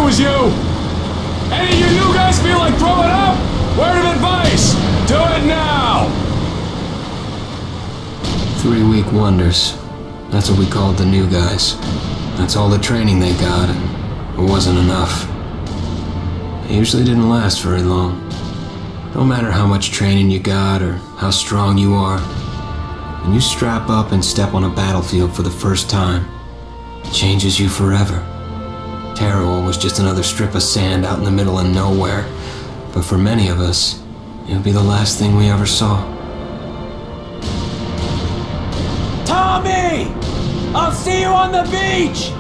was you! Any of you new guys feel like throwing up? Word of advice! Do it now! 3-week wonders. That's what we called the new guys. That's all the training they got, and it wasn't enough. It usually didn't last very long. No matter how much training you got or how strong you are, when you strap up and step on a battlefield for the first time, it changes you forever. Terror was just another strip of sand out in the middle of nowhere, but for many of us, it would be the last thing we ever saw. Tommy! I'll see you on the beach!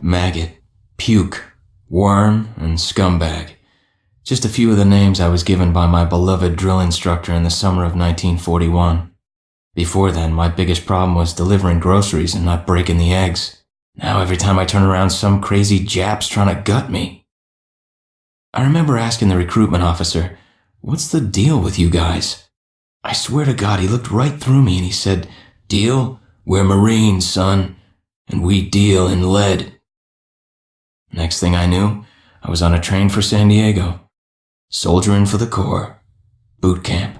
Maggot, puke, worm, and scumbag. Just a few of the names I was given by my beloved drill instructor in the summer of 1941. Before then, my biggest problem was delivering groceries and not breaking the eggs. Now every time I turn around, some crazy Jap's trying to gut me. I remember asking the recruitment officer, "What's the deal with you guys?" I swear to God, he looked right through me and he said, "Deal? We're Marines, son, and we deal in lead." Next thing I knew, I was on a train for San Diego, soldiering for the Corps, boot camp.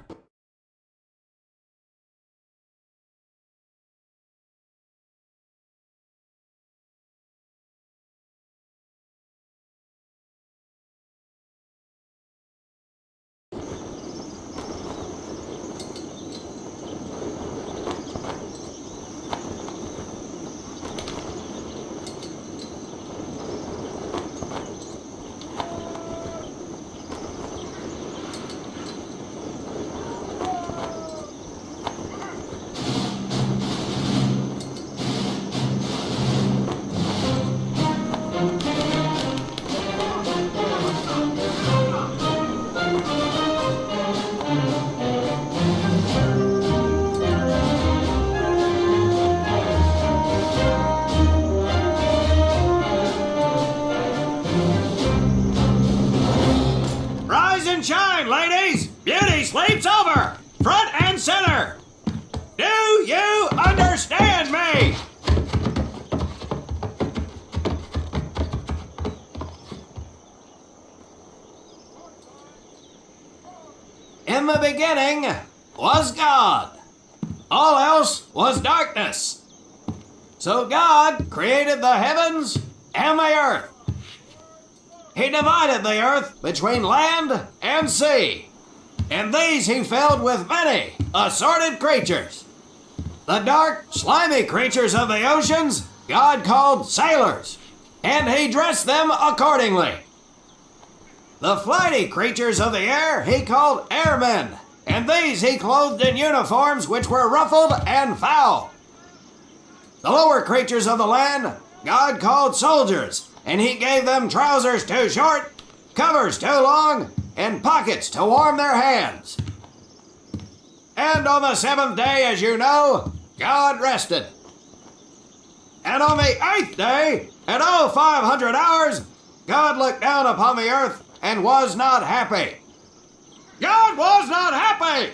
In the beginning was God. All else was darkness. So God created the heavens and the earth. He divided the earth between land and sea, and these he filled with many assorted creatures. The dark, slimy creatures of the oceans God called sailors, and he dressed them accordingly. The flighty creatures of the air he called airmen, and these he clothed in uniforms which were ruffled and foul. The lower creatures of the land God called soldiers, and he gave them trousers too short, covers too long, and pockets to warm their hands. And on the seventh day, as you know, God rested. And on the eighth day, at 500 hours, God looked down upon the earth and was not happy. God was not happy!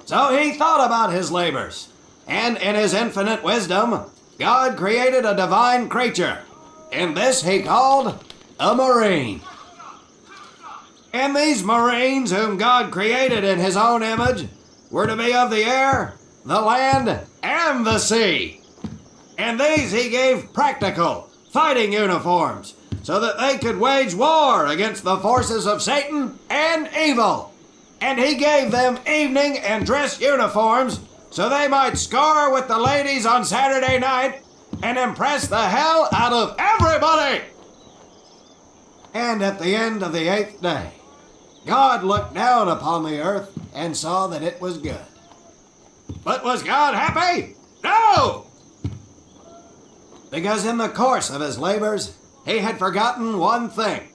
So he thought about his labors, and in his infinite wisdom, God created a divine creature, and this he called a marine. And these marines, whom God created in his own image, were to be of the air, the land, and the sea. And these he gave practical, fighting uniforms, so that they could wage war against the forces of Satan and evil. And he gave them evening and dress uniforms, so they might score with the ladies on Saturday night and impress the hell out of everybody. And at the end of the eighth day, God looked down upon the earth and saw that it was good. But was God happy? No! Because in the course of his labors, he had forgotten one thing.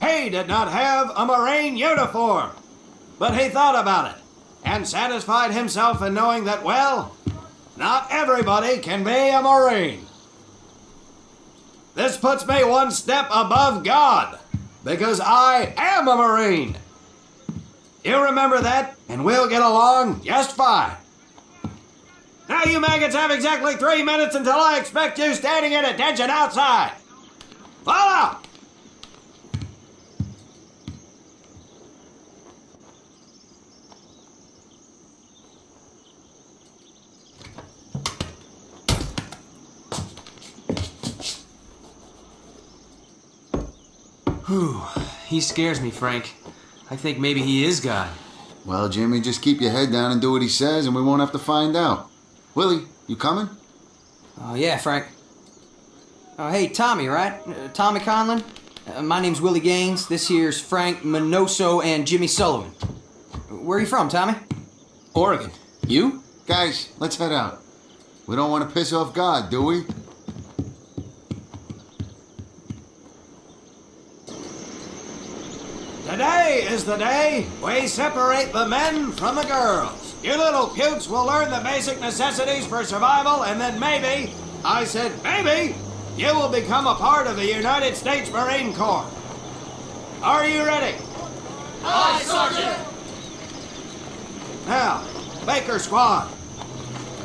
He did not have a marine uniform, but he thought about it and satisfied himself in knowing that, well, not everybody can be a marine. This puts me one step above God, because I am a marine. You remember that, and we'll get along just fine. Now you maggots have exactly 3 minutes until I expect you standing at attention outside. Follow! Whew. He scares me, Frank. I think maybe he is God. Well, Jimmy, just keep your head down and do what he says, and we won't have to find out. Willie, you coming? Oh, yeah, Frank. Oh, hey, Tommy, right? Tommy Conlon? My name's Willie Gaines. This here's Frank Minoso and Jimmy Sullivan. Where are you from, Tommy? Oregon. You? Guys, let's head out. We don't want to piss off God, do we? Today is the day we separate the men from the girls. You little pukes will learn the basic necessities for survival, and then maybe, I said maybe, you will become a part of the United States Marine Corps. Are you ready? Aye, Sergeant! Now, Baker Squad,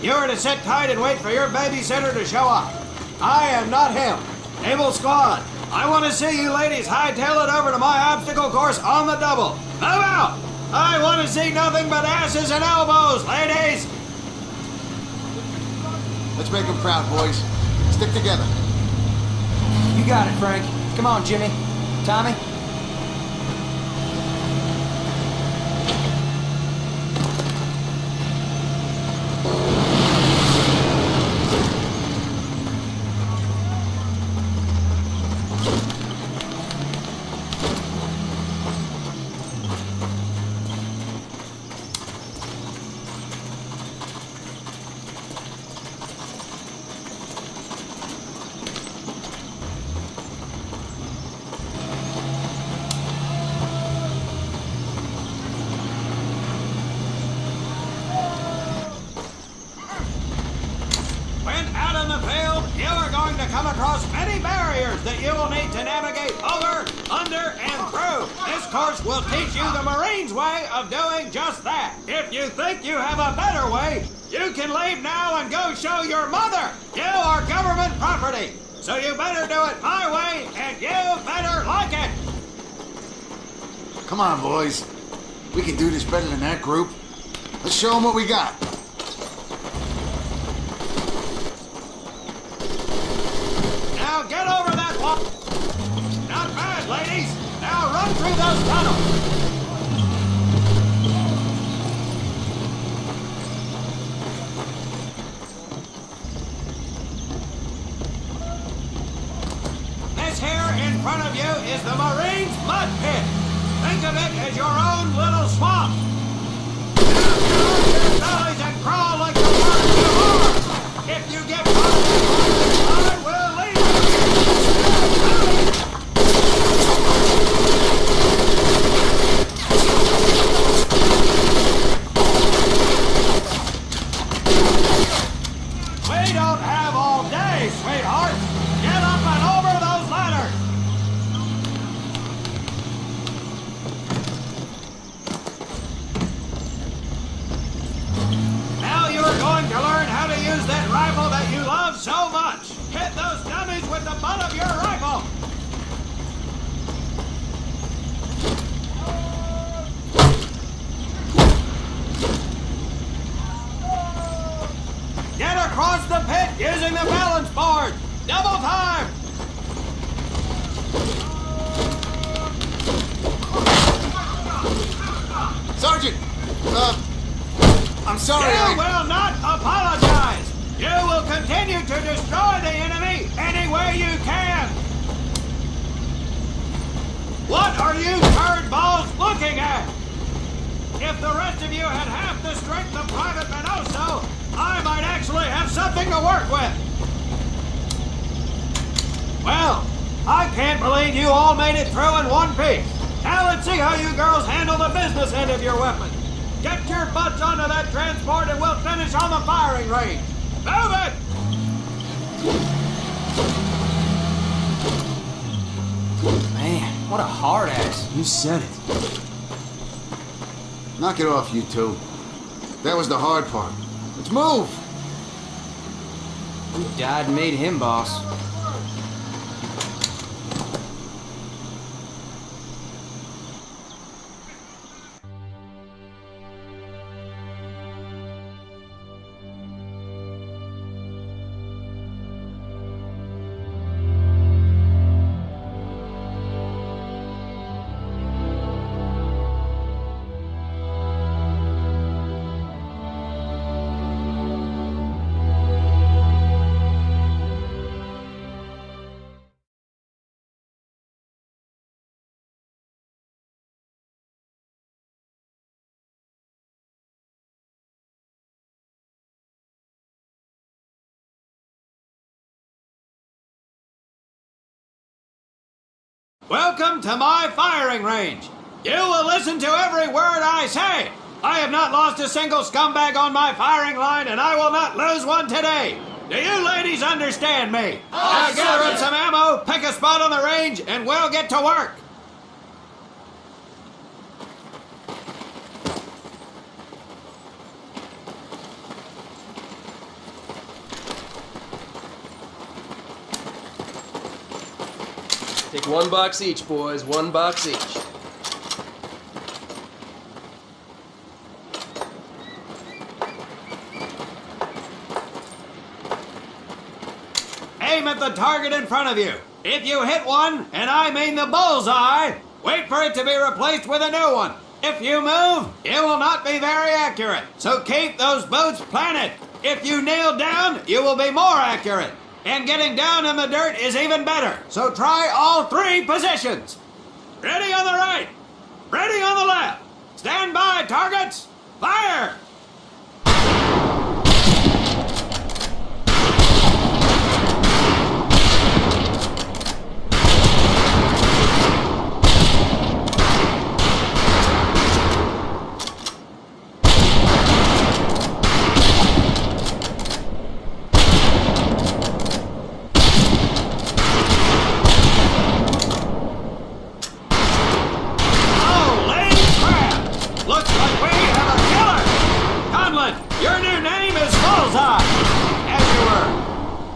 you're to sit tight and wait for your babysitter to show up. I am not him. Naval Squad, I want to see you ladies hightail it over to my obstacle course on the double. Move out! I want to see nothing but asses and elbows, ladies! Let's make them proud, boys. Stick together. You got it, Frank. Come on, Jimmy. Tommy? Come across many barriers that you will need to navigate over, under, and through. This course will teach you the Marines' way of doing just that. If you think you have a better way, you can leave now and go show your mother. You are government property, so you better do it my way, and you better like it. Come on, boys. We can do this better than that group. Let's show them what we got. Now get over that wall. Not bad, ladies. Now run through those tunnels. This here in front of you is the Marines' mud pit. Think of it as your own little swamp. Now get on your bellies and crawl like the worms you are. If you get caught, I will leave you. We don't have all day, sweetheart. Get up and over those ladders. Now you're going to learn how to use that rifle that you love so much. Hit those dummies with the butt of your rifle. Get across the pit using the balance board. Double time. Sergeant! I'm sorry, You will not apologize. You will continue to destroy the enemy any way you can. What are you turd balls looking at? If the rest of you had half the strength of Private Minoso, I might actually have something to work with. Well, I can't believe you all made it through in one piece. Now let's see how you girls handle the business end of your weapon. Get your butts onto that transport and we'll finish on the firing range. Move it! Man, what a hard ass. You said it. Knock it off, you two. That was the hard part. Let's move! Who died and made him boss? Welcome to my firing range. You will listen to every word I say. I have not lost a single scumbag on my firing line, and I will not lose one today. Do you ladies understand me? Now gather up some ammo, pick a spot on the range, and we'll get to work. Take $1 each, boys. $1 each. Aim at the target in front of you. If you hit one, and I mean the bullseye, wait for it to be replaced with a new one. If you move, it will not be very accurate. So keep those boots planted. If you kneel down, you will be more accurate. And getting down in the dirt is even better. So try all three positions. Ready on the right. Ready on the left. Stand by, targets. Fire!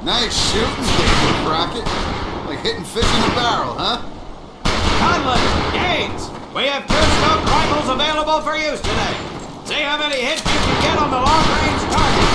Nice shooting, David Crockett. Like hitting fish in a barrel, huh? Conlon, Gaines, We have 2 scoped rifles available for use today. See how many hits you can get on the long-range target.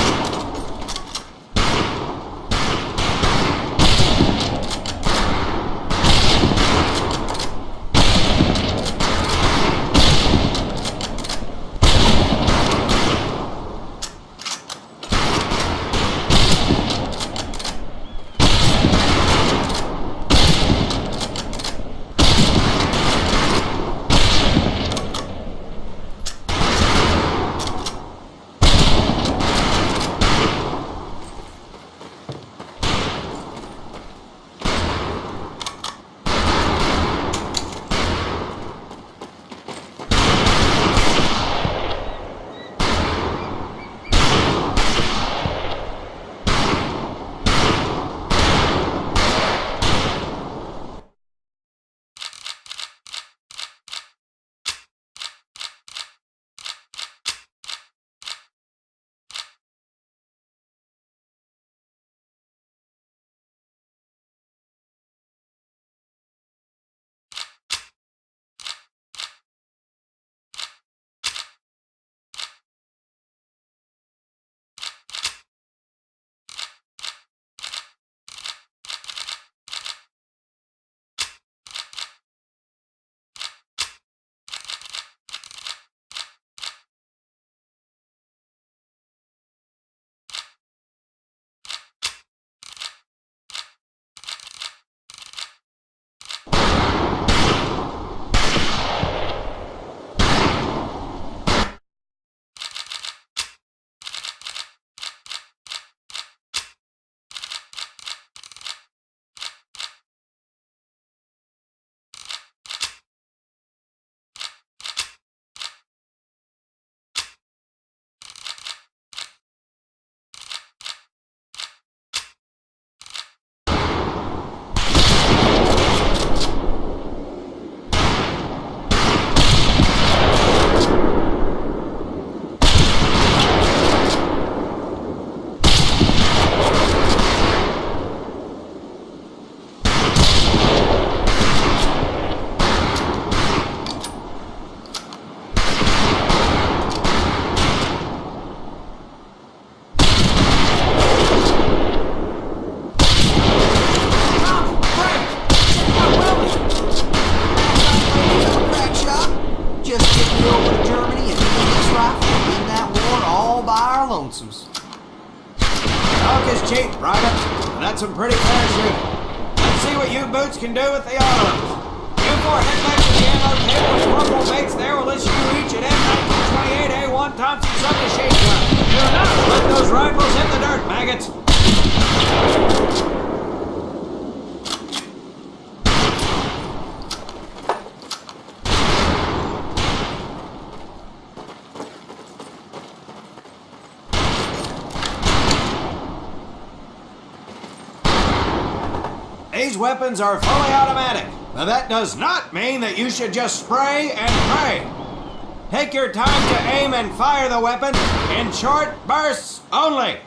lonesomes. Talk is cheap, Private, and that's some pretty fair shooting. Let's see what you boots can do with the autos. You four head back to the ammo table and Corporal Bates there will issue you each an M1928A1 Thompson submachine gun. Do not let those rifles hit the dirt, maggots. These weapons are fully automatic, but that does not mean that you should just spray and pray. Take your time to aim and fire the weapon in short bursts only.